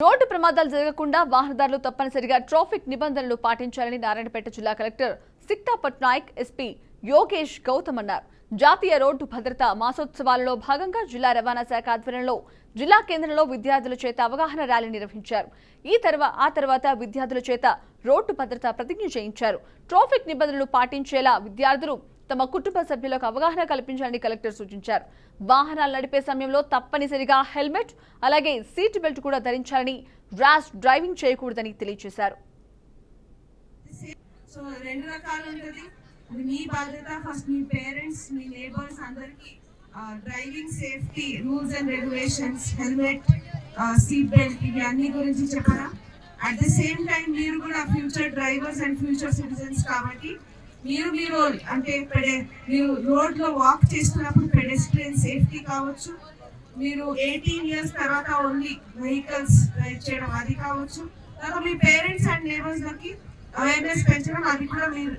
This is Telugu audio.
రోడ్డు ప్రమాదాలు జరగకుండా వాహనదారులు తప్పనిసరిగా ట్రాఫిక్ నిబంధనలు పాటించాలని నారాయణపేట జిల్లా కలెక్టర్ సిక్తా పట్నాయక్ ఎస్పీ యోగేష్ గౌతమ్ అన్నారు. జాతీయ రోడ్డు భద్రతా మాసోత్సవాలలో భాగంగా జిల్లా రవాణా శాఖ ఆధ్వర్యంలో జిల్లా కేంద్రంలో విద్యార్థుల చేత అవగాహన ర్యాలీ నిర్వహించారు. ఆ తర్వాత విద్యార్థుల చేత రోడ్డు భద్రతా ప్రతిజ్ఞ చేయించారు. ట్రాఫిక్ నిబంధనలు పాటించేలా విద్యార్థులు తమ కుటుంబ సభ్యులకు అవగాహన కల్పించాలని కలెక్టర్ సూచించారు. వాహనాలు నడిపే సమయంలో తప్పనిసరిగా హెల్మెట్ అలాగే సీట్ బెల్ట్ కూడా ధరించాలని, ర్యాష్ డ్రైవింగ్ చేయకూడదని తెలియజేశారు. సో రెండు రకాలు ఉంటది. మీ బాధ్యత ఫస్ట్ మీ పేరెంట్స్, మీ నేబర్స్ అందరికి driving safety rules and regulations, helmet, seat belt ఇవి అన్ని గురించి చెప్పరా. అట్ ద సేమ్ టైం మీరు కూడా future drivers and future citizens కాబట్టి మీరు అంటే మీరు రోడ్ లో వాక్ చేస్తున్నప్పుడు పెడెస్ట్రియన్ సేఫ్టీ కావచ్చు, మీరు 18 years తర్వాత ఓన్లీ వెహికల్స్ డ్రైవ్ చేయడం అది కావచ్చు, తర్వాత మీ పేరెంట్స్ అండ్ నేబర్స్ లకి అవేర్నెస్ పెంచడం అది కూడా మీరు